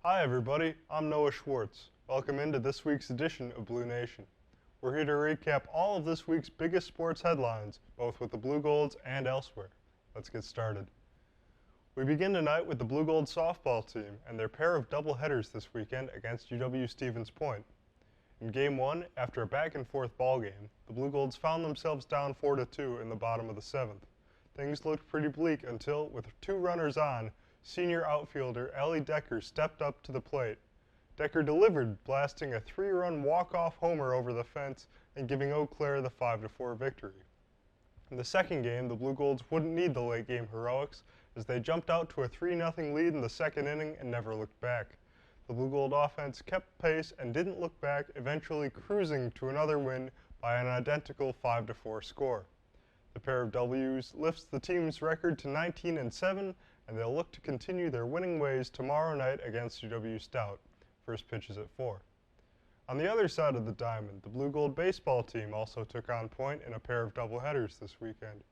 Hi everybody, I'm Noah Schwartz. Welcome into this week's edition of BluNation. We're here to recap all of this week's biggest sports headlines, both with the Blugolds and elsewhere. Let's get started. We begin tonight with the Blugold softball team and their pair of doubleheaders this weekend against UW-Stevens Point. In Game 1, after a back-and-forth ball game, the Blugolds found themselves down 4-2 in the bottom of the 7th. Things looked pretty bleak until, with 2 runners on, senior outfielder Ellie Decker stepped up to the plate. Decker delivered, blasting a 3-run walk-off homer over the fence and giving Eau Claire the 5-4 victory. In the second game, the Blugolds wouldn't need the late-game heroics as they jumped out to a 3-0 lead in the second inning and never looked back. The Blugold offense kept pace and didn't look back, eventually cruising to another win by an identical 5-4 score. The pair of W's lifts the team's record to 19-7, and they'll look to continue their winning ways tomorrow night against UW Stout. First pitch is at 4. On the other side of the diamond, the Blugold baseball team also took on point in a pair of doubleheaders this weekend.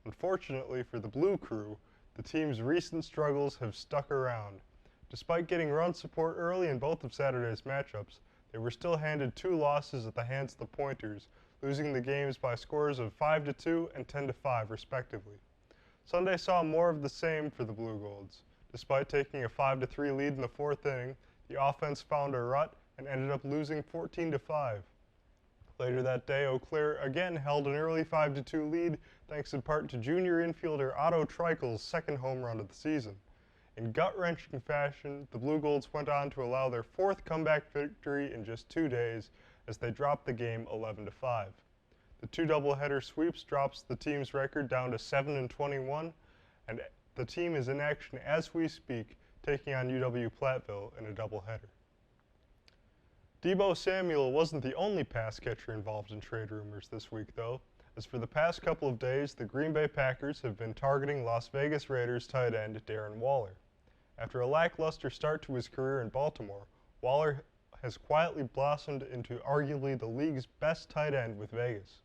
Unfortunately for the Blue Crew, the team's recent struggles have stuck around. Despite getting run support early in both of Saturday's matchups, they were still handed 2 losses at the hands of the Pointers, losing the games by scores of 5-2 and 10-5 respectively. Sunday saw more of the same for the Blugolds. Despite taking a 5-3 lead in the 4th inning, the offense found a rut and ended up losing 14-5. Later that day, Eau Claire again held an early 5-2 lead thanks in part to junior infielder Otto Treichel's second home run of the season. In gut-wrenching fashion, the Blugolds went on to allow their 4th comeback victory in just 2 days as they dropped the game 11-5. The 2 doubleheader sweeps drops the team's record down to 7-21, and the team is in action as we speak, taking on UW-Platteville in a doubleheader. Debo Samuel wasn't the only pass catcher involved in trade rumors this week, though, as for the past couple of days, the Green Bay Packers have been targeting Las Vegas Raiders tight end Darren Waller. After a lackluster start to his career in Baltimore, Waller has quietly blossomed into arguably the league's best tight end with Vegas.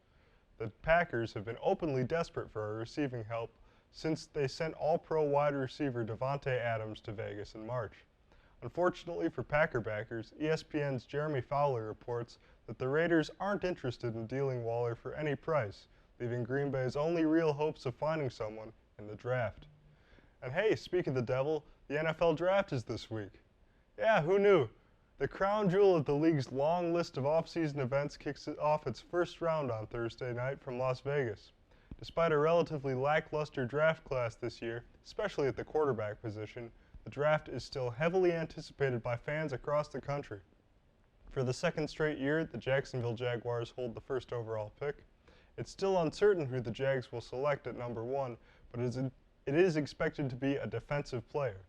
The Packers have been openly desperate for a receiving help since they sent All-Pro wide receiver Davante Adams to Vegas in March. Unfortunately for Packer backers, ESPN's Jeremy Fowler reports that the Raiders aren't interested in dealing Waller for any price, leaving Green Bay's only real hopes of finding someone in the draft. And hey, speak of the devil, the NFL draft is this week. Yeah, who knew? The crown jewel of the league's long list of off-season events kicks off its first round on Thursday night from Las Vegas. Despite a relatively lackluster draft class this year, especially at the quarterback position, the draft is still heavily anticipated by fans across the country. For the second straight year, the Jacksonville Jaguars hold the first overall pick. It's still uncertain who the Jags will select at number 1, but it is expected to be a defensive player.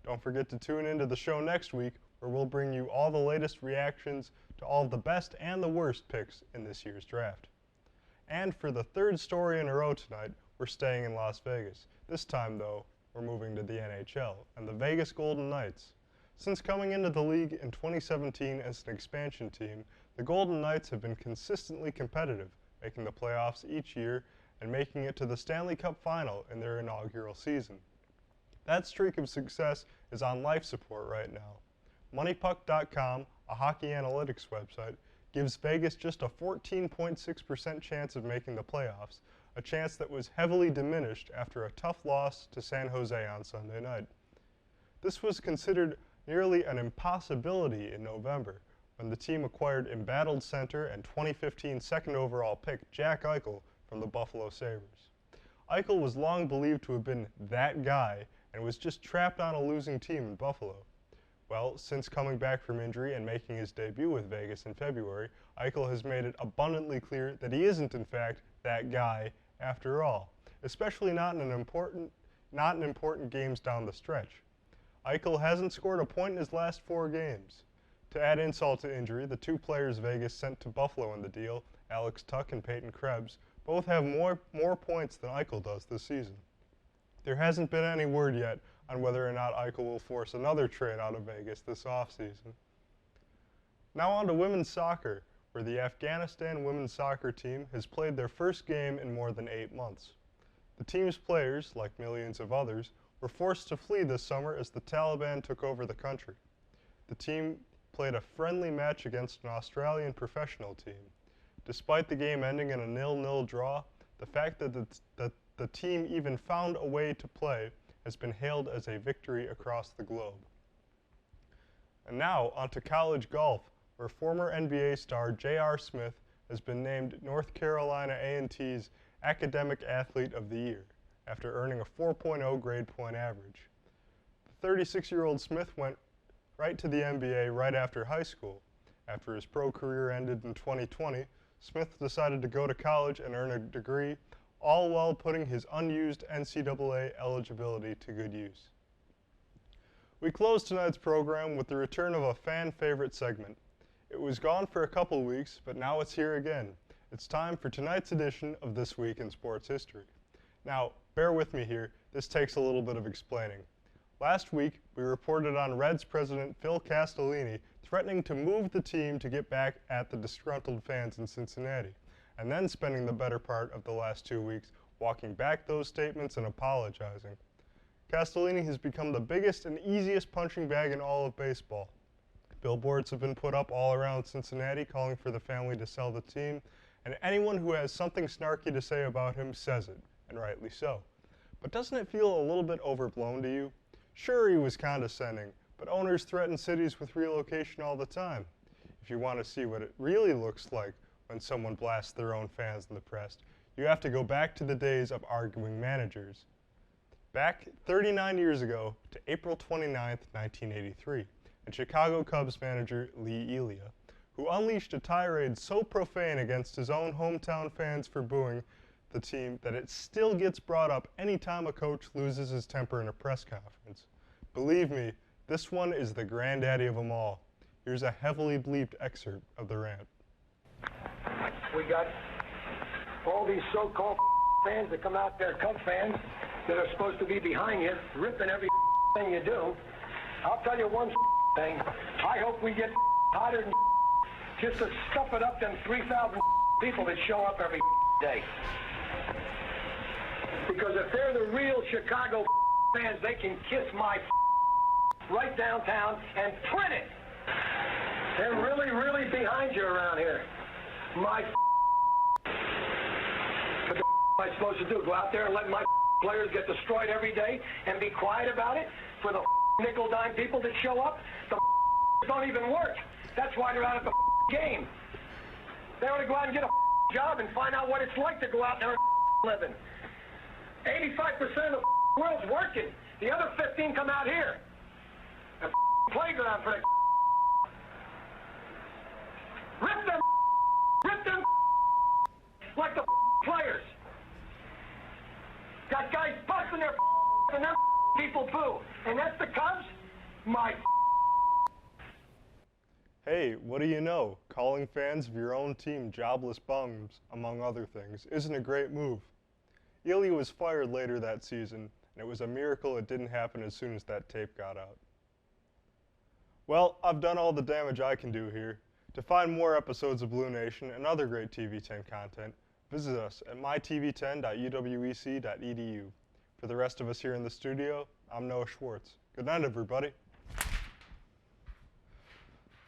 Don't forget to tune into the show next week, where we'll bring you all the latest reactions to all of the best and the worst picks in this year's draft. And for the 3rd story in a row tonight, we're staying in Las Vegas. This time, though, we're moving to the NHL and the Vegas Golden Knights. Since coming into the league in 2017 as an expansion team, the Golden Knights have been consistently competitive, making the playoffs each year and making it to the Stanley Cup final in their inaugural season. That streak of success is on life support right now. MoneyPuck.com, a hockey analytics website, gives Vegas just a 14.6% chance of making the playoffs, a chance that was heavily diminished after a tough loss to San Jose on Sunday night. This was considered nearly an impossibility in November, when the team acquired embattled center and 2015 second overall pick Jack Eichel from the Buffalo Sabres. Eichel was long believed to have been that guy and was just trapped on a losing team in Buffalo. Well, since coming back from injury and making his debut with Vegas in February, Eichel has made it abundantly clear that he isn't, in fact, that guy after all, especially not in important games down the stretch. Eichel hasn't scored a point in his last 4 games. To add insult to injury, the 2 players Vegas sent to Buffalo in the deal, Alex Tuch and Peyton Krebs, both have more points than Eichel does this season. There hasn't been any word yet on whether or not Eichel will force another trade out of Vegas this offseason. Now on to women's soccer, where the Afghanistan women's soccer team has played their first game in more than 8 months. The team's players, like millions of others, were forced to flee this summer as the Taliban took over the country. the team played a friendly match against an Australian professional team. Despite the game ending in a 0-0 draw, the fact that the team even found a way to play has been hailed as a victory across the globe. And now, onto college golf, where former NBA star J.R. Smith has been named North Carolina A&T's Academic Athlete of the Year after earning a 4.0 grade point average. The 36-year-old Smith went right to the NBA right after high school. After his pro career ended in 2020, Smith decided to go to college and earn a degree, all while putting his unused NCAA eligibility to good use. We close tonight's program with the return of a fan-favorite segment. It was gone for a couple weeks, but now it's here again. It's time for tonight's edition of This Week in Sports History. Now, bear with me here, this takes a little bit of explaining. Last week, we reported on Reds president Phil Castellini threatening to move the team to get back at the disgruntled fans in Cincinnati, and then spending the better part of the last 2 weeks walking back those statements and apologizing. Castellini has become the biggest and easiest punching bag in all of baseball. Billboards have been put up all around Cincinnati calling for the family to sell the team, and anyone who has something snarky to say about him says it, and rightly so. But doesn't it feel a little bit overblown to you? Sure, he was condescending, but owners threaten cities with relocation all the time. If you want to see what it really looks like when someone blasts their own fans in the press, you have to go back to the days of arguing managers. Back 39 years ago to April 29, 1983, and Chicago Cubs manager Lee Elia, who unleashed a tirade so profane against his own hometown fans for booing the team that it still gets brought up anytime a coach loses his temper in a press conference. Believe me, this one is the granddaddy of them all. Here's a heavily bleeped excerpt of the rant. We got all these so-called fans that come out there, Cub fans, that are supposed to be behind you, ripping every thing you do. I'll tell you one thing. I hope we get hotter than just to stuff it up them 3,000 people that show up every day. Because if they're the real Chicago fans, they can kiss my right downtown and print it. They're really, really behind you around here. What the am I supposed to do? Go out there and let my players get destroyed every day and be quiet about it for the nickel-dime people that show up? The don't even work. That's why they're out at the game. They ought to go out and get a job and find out what it's like to go out there and living. 85% of the world's working. The other 15 come out here. A playground for the Rip them like the players. Got guys busting their and them people boo. And that's the Cubs? My Hey, what do you know? Calling fans of your own team jobless bums, among other things, isn't a great move. Ely was fired later that season, and it was a miracle it didn't happen as soon as that tape got out. Well, I've done all the damage I can do here. To find more episodes of BluNation and other great TV10 content, visit us at mytv10.uwec.edu. For the rest of us here in the studio, I'm Noah Schwartz. Good night, everybody.